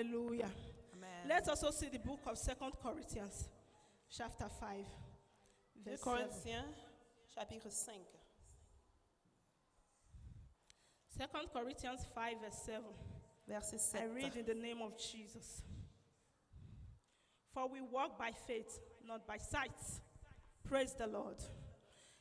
Hallelujah. Amen. Let's also see the book of 2 Corinthians, chapter 5, 2 verse 7. Corinthiens, chapitre 5. 2 Corinthians 5, verse 7. Verset I 7. read in the name of Jesus. For we walk by faith, not by sight. Praise the Lord.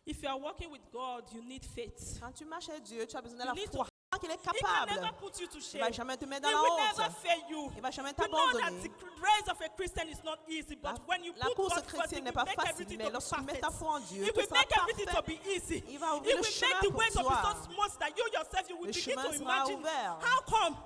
If you are walking with God, you need faith. Quand tu marches avec Dieu, tu as besoin de You la need foi. Qu'il est He can capable. never put you to Il shame. va jamais te mettre He dans la will never honte. fail you. Il va jamais We know that t'abandonner. the race of a Christian is not easy, but when you La put course God first, He chrétienne n'est will pas make facile, everything mais to be lorsque tu mets perfect. ta foi en Dieu, He tout will sera make everything to parfait. be easy. Il va He ouvrir will le make chemin the pour way to be toi. so smooth that you yourself you will Le begin chemin to sera imagine ouvert. how come.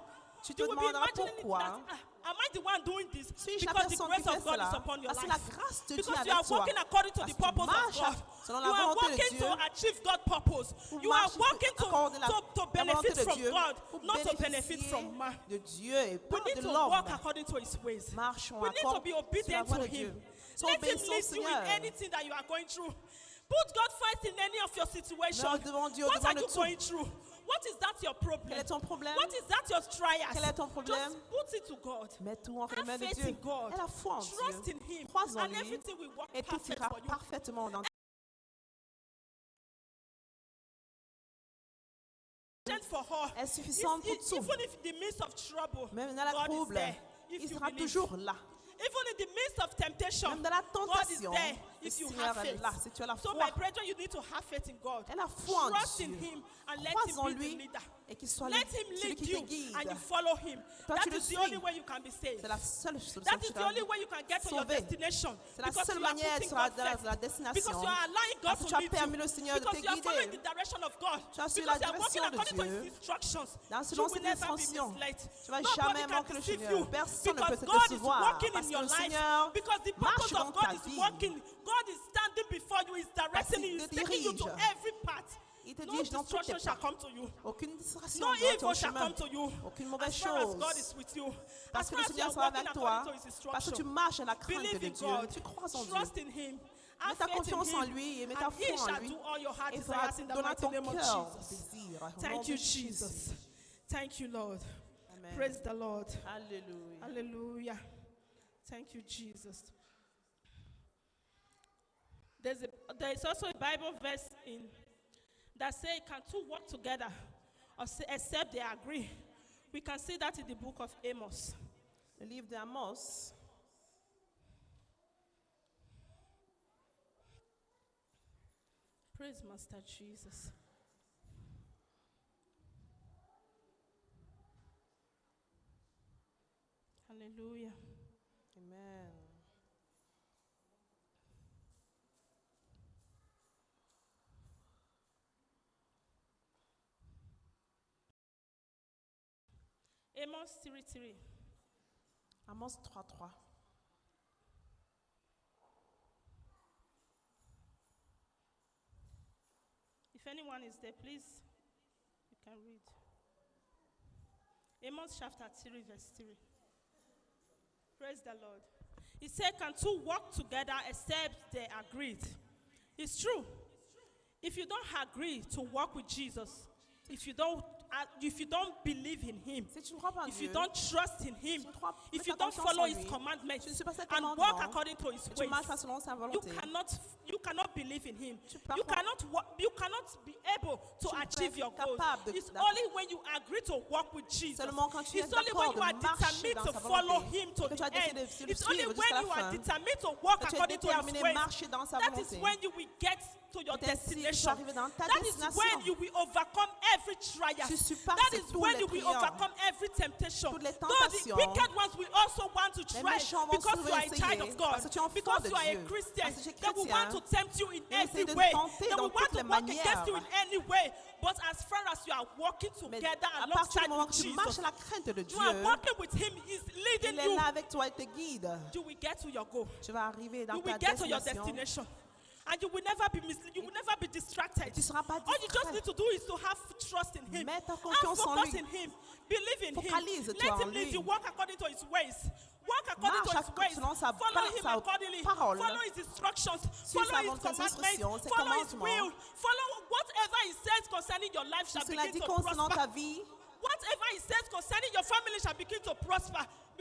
Tu te You will be demanderas imagining it pourquoi. that, am I the one doing this? Suis-je la Because the personne grace qui fait of God is cela? upon your Parce que la life. grâce de Dieu Because est you are avec toi. walking according to Parce the que tu purpose of marches God. selon You la are volonté de walking Dieu. to achieve God's purpose. Pour You are marcher walking accordé la to volonté benefit de from Dieu, God, pour not to benefit bénéficier from man. de Dieu et We pas need de to l'homme. walk according to His ways. Marchons We need to according be sur la obedient voie to de Dieu. Him. Sois Let Him obéissant au lead you in Seigneur. anything that you are going through. Put God first in any of your situations. Mets devant Dieu, What devant are le you tout. going through? What is that your problem? Quel est ton problème? What is that your trials? Quel est ton problème? Just put it to God. Mets tout entre les Have mains de faith Dieu. in God. Aie la foi en Trust Dieu. in Him. Crois en And lui. everything will work Et tout perfect ira for you. parfaitement dans For her. est suffisante pour tout. Even if in the midst of trouble, Même dans la God is trouble, there. If il you sera believe. toujours là. Even in the midst of temptation, Même dans la God is tentation, there le if you Seigneur have est faith. là. Si tu as la So, foi, my brethren, you need to have faith in God. aie la foi en Trust in Dieu. Him and let Crois en Him be the lui leader. et qu'il soit Let Him celui lead qui te you guide. and you follow Him. Toi, That tu le is the suis. only way you can be saved. C'est la seule solution That que is tu the as. only way you can get to your sauver. destination. C'est la Because seule you are manière putting de la God first. Because destination. you are allowing God Parce que to tu as lead permis you. le Seigneur de Because te you are following guider. the direction of God. Tu as suivi Because la you are walking direction de according to Dieu. His instructions. Dans You selon will ses never be instructions. misled. Tu vas Nobody jamais can manquer le deceive Seigneur. you. Personne ne peut Because te God is décevoir. working Parce in que your le life. Seigneur Because the marche purpose dans of God ta is vie. working. God is standing before you. He's directing you. He's Parce qu'il te taking you to dirige. every path. Il te No dirige dans tous tes destruction shall pas. come to you. Aucune distraction No dans evil ton shall chemin. come to you. Aucune mauvaise As far as God chose. is with you. Parce As que far le as you Seigneur are sera walking avec according toi. to His Parce que tu instruction. marches à la crainte Believe de in Dieu. God. Tu crois en Dieu. Trust in Him. Mets Have ta faith in confiance en Him. lui et mets ta And He foi en shall lui. do all your heart Et fera desires in the donner à mighty ton name of cœur Jesus. désir. Au nom Thank de you, Jésus. Jesus. Thank you, Lord. Amen. Praise the Lord. Alléluia. Hallelujah. Thank you, Jesus. There is also a Bible verse in that says, "Can two work together, or say, except they agree?" We can see that in the book of Amos. Le livre d'Amos. Praise Master Jesus. Hallelujah. Amen. Amos 3:3. Amos 3:3. If anyone is there, please, you can read. Amos chapter 3, verse 3. Praise the Lord. He said, "Can two work together except they agreed?" It's true. If you don't agree to walk with Jesus, if you don't believe in Him, Si tu ne crois pas en if you Dieu, don't trust in Him, si tu ne crois- mets if ta you don't confiance follow en His lui, commandments tu ne suis pas ses and walk commandements, according to His et tu ways, marches pas selon sa you volonté, cannot believe in Him. Tu peux You pas- cannot be able to Tu ne achieve peux your pas goals. capable de- It's d'avoir- only when you agree to walk with Jesus. Seulement quand tu es It's only when d'accord you are de marcher determined dans to sa follow volonté, Him to que tu as the décidé end. de le It's only suivre when jusqu'à la you are fin, determined to walk que tu es according to His déterminé ways. marcher dans sa That is volonté. when you will get to your C'est ainsi que tu vas destination. arriver dans ta That is destination. when you will overcome every trial. Tu surpasses That is tous when les you will trials. overcome every temptation. Toutes les Though the tentations. wicked ones will also want to Les try méchants vont because you are a essayer, child of God, parce que tu es enfant because de you are a Dieu, Christian. parce que tu es They will want to chrétien. tempt you in Ils every essaient de way. tenter They dans will want toutes to les walk against you in manières. any way. But as far as you are walking Mais together à partir alongside du moment with que tu Jesus, marches à la crainte de you are Dieu, walking with Him. He's leading il est you. là avec toi et te guide. You will get to your goal. Tu vas arriver dans You ta will get to your destination. destination. And you will never be misled. You will never be distracted. Tu ne seras pas All you just distrait. need to do is to have trust in Him. Mets ta Have confiance en focus lui. in Him. Believe in Him. Focalise-toi Let en Him lead lui. you. Walk according to His ways. Walk according to Marche His ways. selon sa Follow Him sa accordingly. parole. Follow His instructions. Suis Follow sa His volonté, ses commandments. instructions, ses Follow His commandements. will. Follow whatever He says concerning your life shall Ce qu'il a begin dit to concernant prosper. ta vie, Whatever He says concerning your family shall begin to prosper.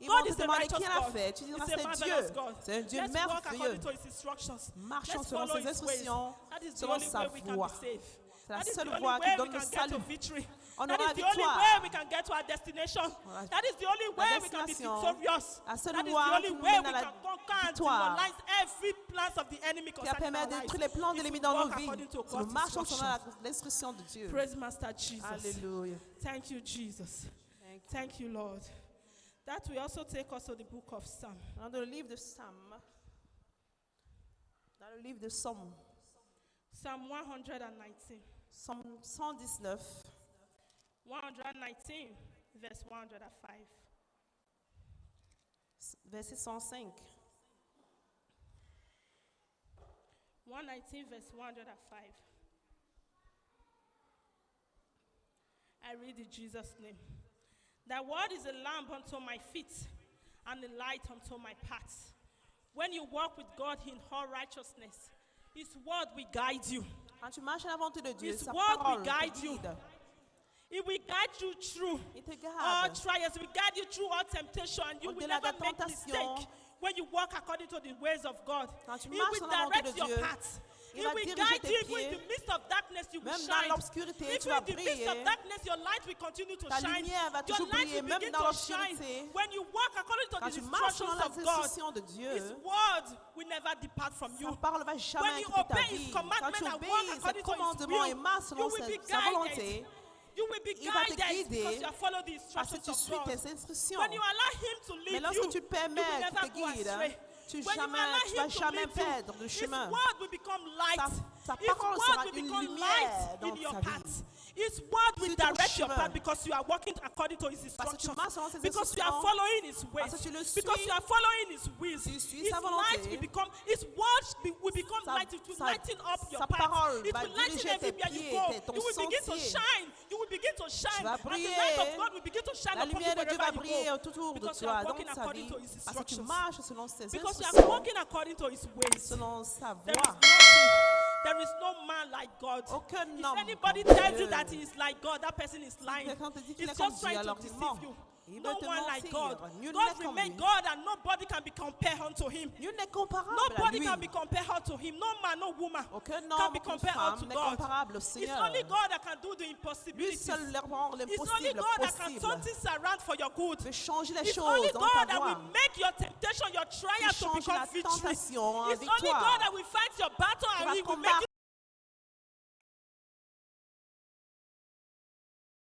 Ils vont God te is a demander righteous qui l'a God. fait. Tu diras, He's a c'est marvelous Dieu. God. C'est un Dieu Let's walk according merveilleux. to his instructions. Marchons Let's selon follow ses his ways. instructions, That is the selon only sa way we can voie. be saved. C'est la That is seule the only voie qui way we donne le can get to salut. victory. On That aura is the only victoire. way we can get to our destination. Voilà. That is the only way we can be destination, victorious. la seule That is voie the only qui nous way mène we à la can conquer and victoire. demoralize every plans of the enemy Qui a concerning permis our de lives. détruire les plans de If l'ennemi we dans nos walk vies. according to Si nous God's marchons selon instructions. l'instruction de Dieu. Praise Master Jesus. Alléluia. Thank you, Jesus. Thank you, Lord. That will also take us to the book of Psalm. Dans le livre de Psaume, dans Dans le livre de Psaume, Psalm 119. Psaume 119, 119, verse 105. verset 105. 119, verse 105. I read in Jesus' name. Thy word is a lamp unto my feet and a light unto my path. When you walk with God in all righteousness, His word will guide you. Quand tu marches à la volonté de Dieu, His sa word parole will te guide you. guide. It will guide you through Il te all garde. trials. It will guide you through all temptation. You will Au-delà never des make tentations. mistake when you walk according to the ways of God. Quand tu It marches will dans la volonté direct de your Dieu, path. il It va will diriger guide tes you even in pieds. the midst of darkness. You will Même dans shine. l'obscurité, tu Even vas in the midst of briller. darkness, your light will continue to Ta shine. lumière va Your toujours light briller, will même begin dans to shine l'obscurité. when you walk according to Quand the tu marches dans instructions la of God. instruction de Dieu, His word will never depart from sa you. parole va When jamais you quitter ta obey His vie. Quand commandment tu and walk obéis ses according to His commandements et will, marches you selon will be sa volonté, guided. You will be il va te guided because guider you have followed the parce que instructions tu of suis God. tes instructions. When you allow Him to Mais lead lorsque you, tu you will permets qu'il never te go guide, astray. tu When you allow vas Him to jamais lead you, perdre le His chemin. word will become light. Sa His parole word sera will une become lumière light dans in your ta path. vie. His word will Sur ton direct your chemin. path because you are walking according to His Parce que tu instructions. marches selon ses Because you are instructions. following His ways. Parce que tu le Because suis. you are following His ways. Tu suis His sa light volonté. will become, His word will become Sa- light. It will sa- lighten up your sa path. parole It va will lighten diriger tes everywhere you pieds, go. ton You will begin to sentier. shine. You will begin to shine. vas And the briller. light of God will begin to shine La upon you lumière de Dieu va wherever you briller go. autour de Because you toi, are dans walking ta according vie, to His parce que tu instructions. marches selon ses Because you are instructions, walking according to His ways. selon sa There is voie. nothing. There is no man like God. Aucun If homme anybody comme tells you Dieu. that he is like God, that person is lying. quelqu'un te dit qu'il He's est comme just Dieu, trying to alors il deceive ment. you. Il No veut te one like mentir. God. Nul God n'est comme remains lui. God and nobody can be compared unto Him. Nul n'est comparable à Nobody lui. can be compared unto Him. No man, no woman Aucun can homme, be aucune compared femme unto n'est God. comparable au It's Seigneur. only God that can do the Lui impossibilities. seul leur rend It's only l'impossible God that can possible. turn things around for your good. Il peut changer les It's choses only dans God ta that voie. will make your temptation, your Il trial to change become la victory. tentation en It's only God victoire. that will fight your battle Il and va He will make combattre you.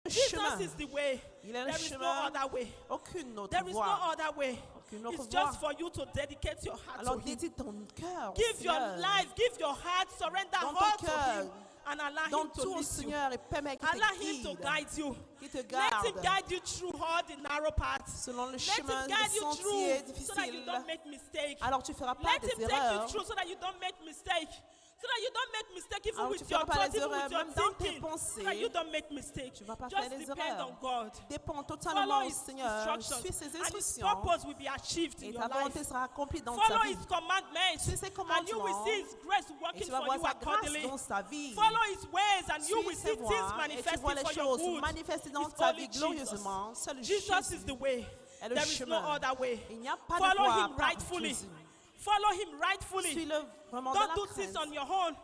le Jesus chemin. is the way. Il est le There is no chemin. other way. Aucune autre There is no voie. other way. Aucune autre It's voie. just for you to dedicate your heart Alors to Him. dédie ton cœur au Give your Seigneur. life, give your heart, surrender Dans all ton to cœur. Him and allow Donne Him to tout au lead you. Seigneur et permets qu'il Allow te Him to guide. guide you. Qu'il te Let Him garde guide you through all the narrow paths. selon le Let chemin Him des guide you sentiers through so that you difficiles. don't make mistakes. Alors tu ne feras pas Let des Him take you erreurs. through so that you don't make mistakes. So that you don't make mistakes even Alors with tu your feras pas thoughts, les even with erreurs, your même dans tes thinking. So pensées. that you don't make mistakes. Tu vas pas Just faire des depend erreurs. on God. Dépends Follow totalement au His Seigneur. Suis instructions. ses And His instructions. purpose will be achieved in Et your ta volonté life. sera accomplie dans ta Follow vie. His commandments. Suis ses And you will commandements. see His grace Et working tu vas for voir you sa grâce accordingly. dans ta vie. Follow His ways and you Suis will ses see things voies et tu manifesting vois les for your choses good. manifester dans It's ta only vie glorieusement. Jesus. Seul Jesus Jésus is the way. est le There is no chemin. other way. Il n'y a pas de Follow voie Him à part rightfully. Jésus. Follow Him rightfully. Suis-le vraiment dans Don't la do things crainte. on your own.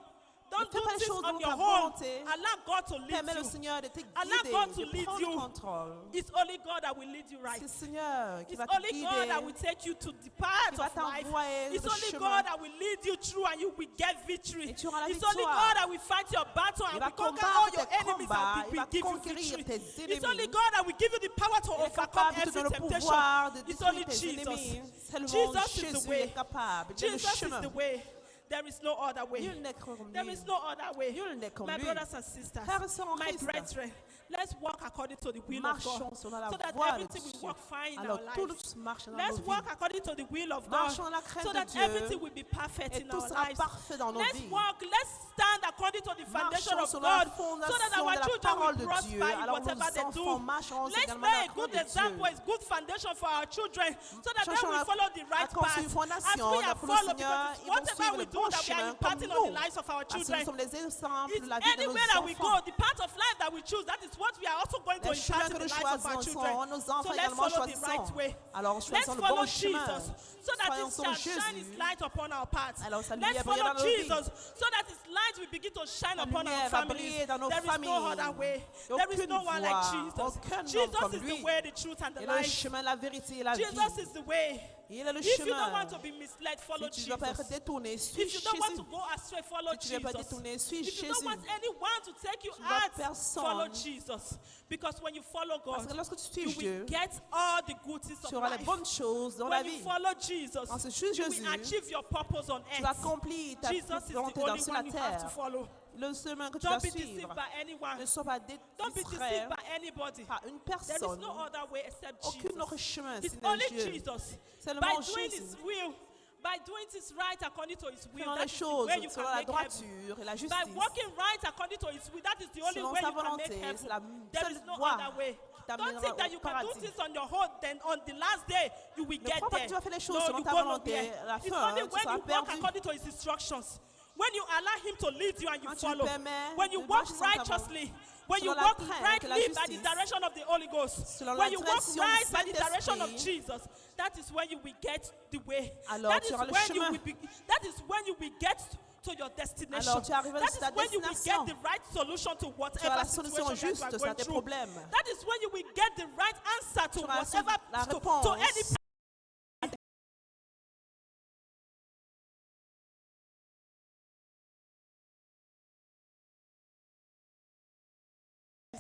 Don't fais do pas les things choses on dans your ta own. volonté. Allow God to lead Permets le you. Seigneur de te Allow guider, God to de lead prendre you. le contrôle. It's only God that will lead you right. C'est le Seigneur qui It's va te only God that will guider. take you to the path Qui va of life. t'envoyer It's le only chemin. God that will lead you through and you will get victory. Et tu auras la It's only victoire. God that will fight your battle and Il va will conquer all combattre your tes enemies combats. and Il will va give you conquérir victory. tes It's only ennemis. God that will give you the power to Il est overcome capable de te every donner le temptation. pouvoir de It's only détruire tes Jesus. ennemis. Seulement Jesus is the Jésus way. est capable. Il est le Jesus is chemin. the way. There is no other way. Nul n'est comme There lui. is no other way. Nul n'est comme My lui. brothers and sisters, Frères et sœurs en my Christ. brethren, let's walk according to the will of God. Marchons selon la So that voie de everything will Dieu. work fine in Alors our tout lives. marche dans Let's nos walk vies. according to the will of God. Marchons dans la crainte So de that Dieu. everything will be perfect Et in tout our sera lives. parfait dans nos Let's vies. walk, let's stand according to the foundation Marchons of selon la God. So that fondation our de la children parole will de prosper Dieu. in Alors whatever nos they enfants do. marcheront Let's également make dans a la good crainte de example, Dieu. a good foundation for our children. So that they Cherchons will follow the right construire une path. As fondation we là are pour le follow, Seigneur. because Ils vont whatever suivre we le do, bon that we are chemin comme imparting on the nous. lives of our Parce que nous children. sommes les exemples It's de la vie de nos anywhere that we go, enfants. the path of life that we choose, that is what we are also going to Les chemins impart in que the nous lives of our choisissons, children. nos So enfants let's également follow the right choisissons. way. Alors Let's choisissons le follow bon chemin. Jesus, so that Soyons it sur shall shine Jésus. His light upon our paths. Alors sa Let's lumière follow brillera dans nos vies. Jesus, so that His light will begin to shine Sa upon our lumière va families. briller dans nos There is no familles. other way. Et There is aucune no one like voie, Jesus. aucun homme Jesus comme is the lui. way, the truth, and the Et le life. chemin, la vérité et la vie. Jesus is the way. Il est le If you don't want chemin. to be misled, follow Si tu ne veux pas être Jesus. détourné, suis If you don't want Jésus. to go astray, follow Si tu ne veux pas Jesus. détourner, suis If you don't Jésus. want anyone to take you Tu ne veux out, personne. follow Jesus. Because when you follow Parce God, que lorsque tu you suis will Dieu, get all the good things tu of auras les life. bonnes choses dans la When you vie. follow Jesus, Quand tu suis you Jésus, will achieve your purpose on tu earth. accomplis ta Jesus is the volonté only sur la one you have to terre. follow. Le chemin que tu dois Don't be deceived suivre. by anyone. Ne sois pas Don't be distrait deceived by anybody. par une There is personne. no other way except Aucun autre Jesus. chemin, It's sinon only Dieu. Jesus. Seulement By doing Jésus. His will, by doing His right according to His will, Faisons that les is the choses way you selon can la make heaven. droiture et la By justice. walking right according to His will, that is the only Selon way sa you can make volonté, c'est heaven. la There seule is no voie other way. qui Don't t'amènera think that au you can do paradis. things on your own, then on the last day you will Ne get crois pas there. que tu vas faire les choses No, selon you ta go volonté. nowhere. À la It's fin, only tu when seras you walk perdu. according to His instructions. When you allow Him to lead you and you Quand tu lui follow. permets When you de walk marcher sans ta righteously. When you selon la walk crainte et la rightly by the justice, direction of the Holy Ghost. selon When la you walk direction du right by the direction of Saint-Esprit, Jesus. That is when you will get the way. alors That tu is auras le when you chemin. will be, that is when you will get to your destination. Alors tu arriveras That sur is ta when you will get destination. the right solution to Tu auras whatever la solution situation that you juste are à going tes through. problèmes. That is when you will get the right answer to Tu auras whatever la to réponse. any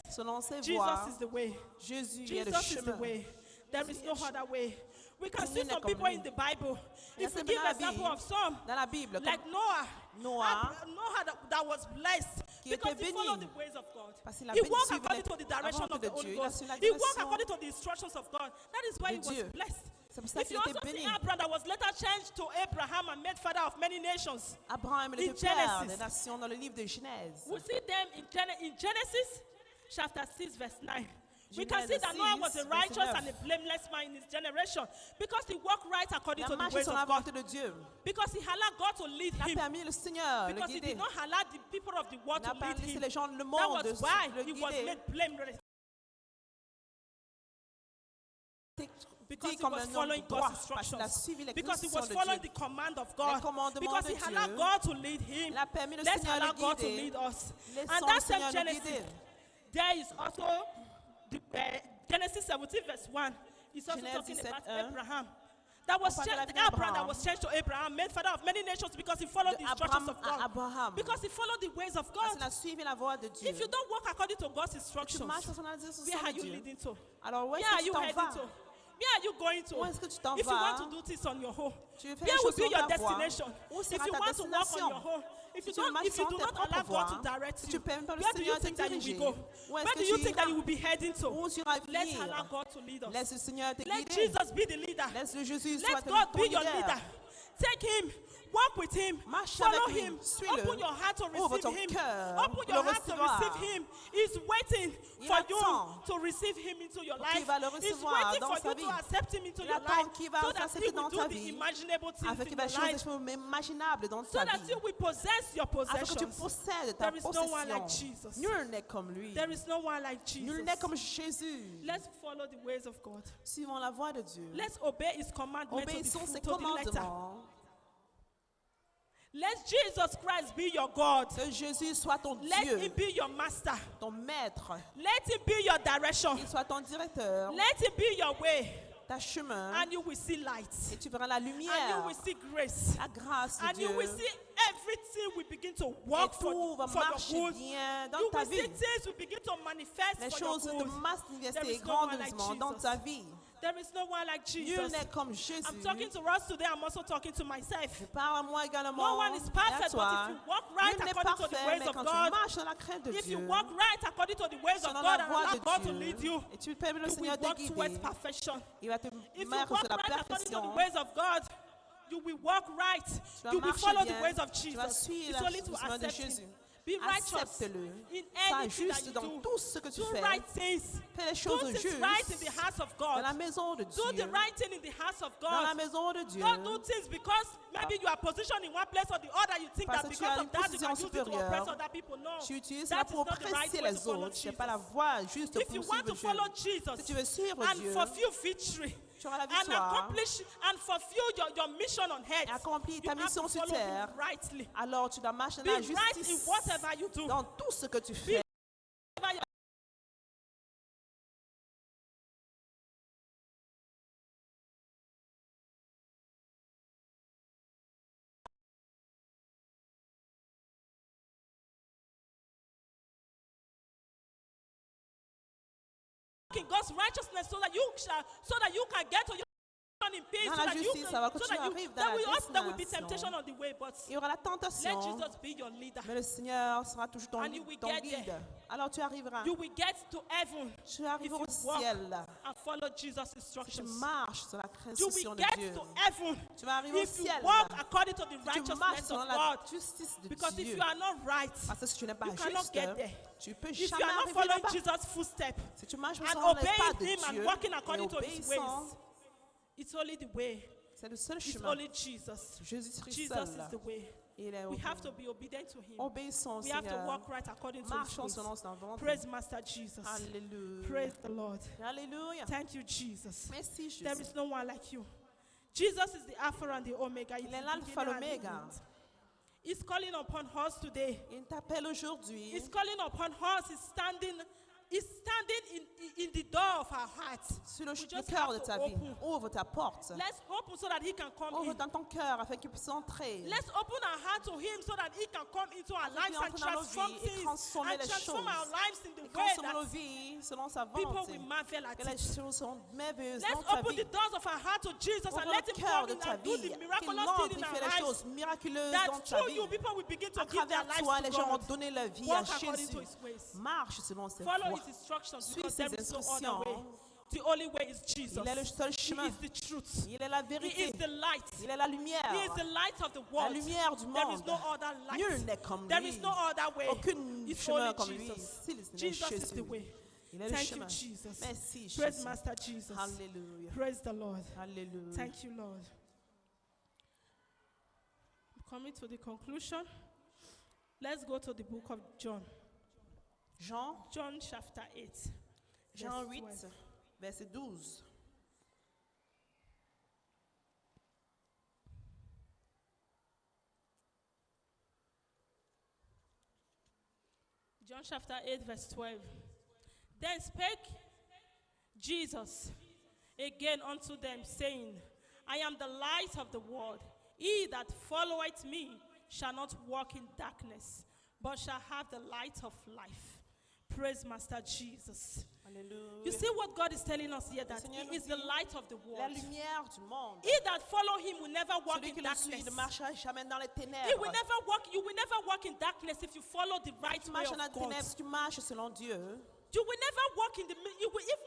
Selon ses Jesus voies, is the way. Jésus est le Jesus is the chemin. way. There is no other way. We can see Nul n'est some comme people lui. in the Bible. Il y a If we ces give dans la example Bible, of some, dans la Bible, comme like Noah, Noah, Noah that was blessed qui because était he béni. followed the ways of God. Parce qu'il a He béni walked suivi according to the la direction volonté of the de Holy Dieu. Il a Ghost. suivi la He walked direction according to the instructions of God. That is why de he was Dieu. blessed. C'est pour ça If qu'il you était also see béni. Abraham that was later changed to Abraham and made father of many nations, Abraham In est le père Genesis. des nations dans le livre de Genèse. we see them in Genesis chapter 6 verse 9. We can see Genèse that Noah was a 6, righteous verset and a blameless man in his generation because he walked right according Il to a the marché ways sur of la God. volonté de Dieu. Because he allowed God to lead Il a him. permis le Seigneur de le Because he guider. did not allow the people of the world Il n'a to pas lead laissé him. les gens, le That monde was why le he was guider. made blameless. Because Dit he comme was un homme following droit, God's parce qu'il a instructions. suivi les Because he was instructions de following Dieu. the command of God. commandements Because he de allowed Dieu. God to lead him. Il a permis le Let's Seigneur allow de God to guider. lead us. Laissons And le that same Seigneur nous Genesis, guider. there is also Genesis 17 verse 1. It's also Genèse talking 17, about Abraham. That was On parle de la changed, vie d'Abraham. Abraham that was changed to Abraham, made father of many nations because he followed the De instructions Abraham of God. à Abraham. Because he followed the ways of Parce God. qu'il a suivi la voie de Dieu. If you don't walk according to God's Tu instructions, marches selon la direction where are de you Dieu. leading to? Alors où Where est-ce are que tu you t'en heading vas? to? Where are you going to? Où est-ce que tu t'en If you want vas? to do this on your own, Tu veux faire where les will choses be sur your ta voie. destination? Où If sera you ta want to walk on destination? your own, if you Si tu don't, marches if you sans do tes not propres allow God to voies, direct si you, tu permets pas le where do you Seigneur te think that you will diriger, go? où est-ce Where que do you tu think that iras? you will be heading to? Où tu iras Let's venir? allow God to lead us. Laisse le Seigneur te Let guider. Jesus be the leader. Laisse le Jésus Let soit God ton be your leader. leader. Take him. Walk with him. Marche Follow avec lui. him. Suis-le. Open your heart to Ouvre receive ton him. cœur Open pour your le heart to recevoir. receive him. He's waiting Il for attend you to receive him into your pour qu'il life. va le He's recevoir waiting dans for sa you vie. to accept him into Il your attend life qu'il va so that l'accepter he will dans do ta the vie, imaginable things afin in qu'il va your changer des life. choses imaginables dans So ta that vie. you will possess your Afin que tu possessions. possèdes ta There is no one like possession. Jesus. Nul n'est comme lui. There is no one like Nul Jesus. n'est comme Jésus. Let's follow the ways of God. Suivons la voie de Dieu. Let's obey his commandments Obéissons ses to the letter. commandements. Let Jesus Christ be your God. Que Jésus soit ton Let Dieu, him be your master. ton maître. Let him be your direction. Qu'il soit ton directeur, Let him be your way. ta chemin. And you will see light. Et tu verras la And you lumière, will see grace. la grâce de And you Dieu. will see everything will begin to Et work tout va for your marcher good. bien dans You ta will see vie. things will begin to manifest Les for your choses de good. manifester There is no one like grandement dans Jesus. ta vie. There is no one like Nul Jesus. n'est comme Jésus. I'm talking to us today. I'm also talking to myself. Parle à moi également. No one is et à perfect, toi. but if you walk right Nul n'est according to the parfait, ways mais of quand God, tu marches dans la crainte de if you Dieu, walk right according to the ways of selon God la and voie allow de God to lead Dieu, you, et tu permets le you will Seigneur de walk towards guider, perfection. il va te If you mettre walk sur la right according to the perfection. ways of God, you will walk right. vas You will marcher follow the bien, ways of tu vas Jesus. suivre It's la only to chemin de accept Jésus. him. Be righteous Accepte-le. in Sois anything that juste you dans do. tout ce que tu Do fais. right things. Fais les Do choses things justes right in the house of dans la God. maison de Do the Dieu. right thing in the house of Dans la God. maison de Dieu. Don't do things because maybe you are positioned in one place or the other. You think Parce that que tu because as of une that you can position use it to oppress supérieure. other people. No. Tu utilises That cela is pour not the right oppresser way to les follow autres. Ce n'est Jesus. pas la voie juste If pour you want to suivre follow Dieu. Jesus Si tu veux suivre and Dieu, fulfill victory tu auras la and victoire. accomplish and fulfill your mission on Et earth, accomplir you ta have mission to sur follow terre. him rightly. Alors tu dois marcher Be dans la right in justice whatever you do. dans tout ce que tu fais. in God's righteousness so that you can get to your in peace, Dans so la that you justice, ça va can, que so tu that you, arrives dans there la will also there will be destination. temptation on the way, but Il y aura la let tentation, Jesus be your leader. mais le Seigneur sera toujours ton, And you will ton get guide. there. Alors tu arriveras. You will get to heaven Tu if arrives you au walk ciel. and follow Jesus' Si tu instructions. marches sur la You instruction will de get Dieu. to heaven Tu vas arriver au if you ciel. walk according to the Si tu marches righteousness selon of la God. justice de Because if Dieu. you are not right, Parce que si tu n'es pas you cannot juste, get there. tu peux If you jamais are not arriver following là-bas. Jesus' footsteps Si tu marches and selon les pas obeying de Him and Dieu walking et according to His ways, obéissant, it's only the way. c'est le seul It's chemin. only Jesus. Jésus-Christ Jesus seul. is the way. Il est We have to be obedient to Him. obéissant au We have to Seigneur. walk right according to His Marchons ways. selon son volonté. Praise Master Jesus. Alléluia. Praise the Lord. Alléluia. Thank you, Jesus. Merci There Jésus. is no one like you. Jesus is the Alpha and the Omega. He's Il est the l'alpha beginning and the l'oméga. end. He's calling upon us today. Il t'appelle aujourd'hui. He's calling upon us. He's standing in the door of our hearts. Sur le We just cœur have de to ta vie. open. Ouvre ta porte. Let's open so that He can come Ouvre in. dans ton cœur afin qu'il puisse entrer. Let's open our heart to Him so that He can come into our lives and entre dans nos transform vies et things transformer and les transform choses. our lives in the Et way transforme nos that vies selon sa people volonté. will marvel at Que les it. choses sont merveilleuses Let's dans ta open vie. the doors of our heart to Jesus and Ouvre let le Him cœur come de in ta and do vie. the Qu'il miraculous entre, thing in il our fait les lives. choses miraculeuses That dans ta through you, vie. people will begin to À give their travers lives toi, to les gens vont God. donner leur vie à Walk according to Jésus. His ways. Marche selon ses Follow voies. His instructions Suis because ses there is no other instructions. way. The only way is Jesus. Il est le seul He chemin. is the truth. Il est la He is vérité. the light. Il est la lumière. He is the light of the La world. lumière du There is monde. no other Nul light. n'est comme There lui. is no other way. Aucun It's chemin only comme lui. Jesus. C'est le Jesus is the Jésus. way. Il est le Thank you, chemin. Jesus. Merci, Praise Jésus. Master Jesus. Alléluia. Praise the Lord. Alléluia. Thank you, Lord. Coming to the conclusion, let's go to the book of John. Jean, John chapter 8. Jean verse 8, 12. verset 12. John chapter 8, verse 12. Then spake Jesus again unto them, saying, I am the light of the world. He that followeth me shall not walk in darkness, but shall have the light of life. Praise Master Jesus. Alléluia. You see what God is telling us here, that Seigneur He nous is the dit, light of the La world. lumière du monde. He that follow Him will never walk Celui in qui le suit darkness. ne marchera jamais dans les You ténèbres. will never walk in darkness if you follow the right Tu way marches of dans les God. ténèbres, si tu marches selon Dieu. You will never walk in even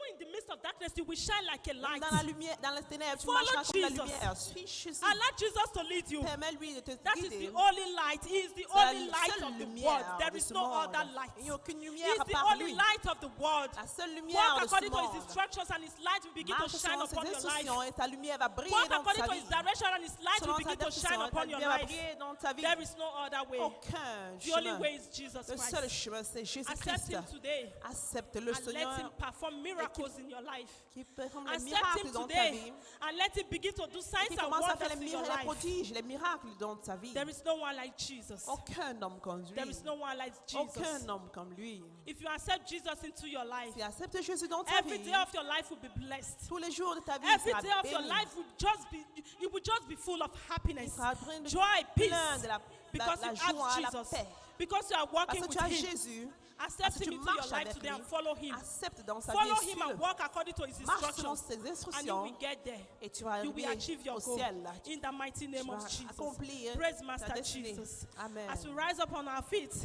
in the midst of darkness, you will shine like a light. Dans la lumière, dans les ténèbres, tu Follow marcheras comme la Jesus. lumière. Suis Jésus. Allow Jesus to lead you. Permets-lui de te That is guider. the only light. He is the C'est la only light seule of the lumière world. There de is ce no monde. other light. Il n'y a aucune He lumière is à the part only lui. light of the world. La seule lumière Walk de ce according to His monde. instructions, and His light will begin to Marche shine selon ses upon your life. instructions et ta lumière va briller Walk dans according ta to vie. His direction, and His light will Selon ta begin to shine direction, ta upon your lumière va life. briller dans ta vie. There is no other way. Aucun The only chemin. way is Jesus Le seul Christ. chemin, c'est Accept Jésus-Christ. Him today Accepte-le, and let Him Seigneur, perform miracles in your life. qui performe les Accept miracles Him dans ta today vie. and let Him begin to do signs Qui and commence à faire wonders les in your miracles, les life. prodiges, les miracles dans ta vie. There is no one like Jesus. Aucun homme comme lui. There is no one like Jesus. Aucun homme comme lui. If you accept Jesus into your life, Si tu acceptes Jésus dans ta every vie, day of your life will be blessed. tous les jours de ta vie, Every sera day of your béni. life will just be, it will just be full of happiness, Il sera plein de- joy, peace, plein de la because la you joie, have la Jesus, paix. because you are walking Parce que with tu as Him. Jésus, Accept parce que Him tu into your marches life avec today lui. and follow Him. Accepte dans sa vie Follow et Him and suis-le. walk according to His Marche selon instructions, ses and you instructions will get there. et tu vas You will arriver achieve your au goal ciel. in the mighty name Tu of vas Jesus. accomplir Praise ta Master destinée. Jesus. Amen. As we rise up on our feet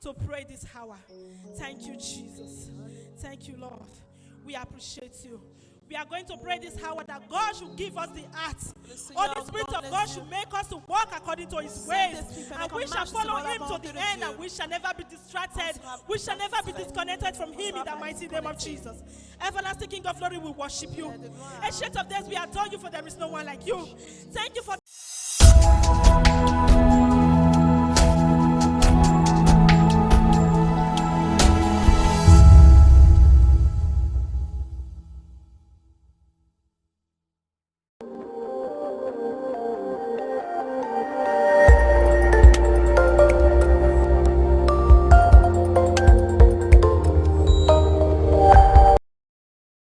to pray this hour, thank you, Jesus. Thank you, Lord. We appreciate you. We are going to pray this hour that God should give us the heart. Holy Spirit of God should make us to walk according to His ways. And we shall follow Him to the end, and we shall never be distracted. We shall never be disconnected from Him in the mighty name of Jesus. Everlasting King of glory, we worship you. Ancient of days, we adore you, for there is no one like you. Thank you for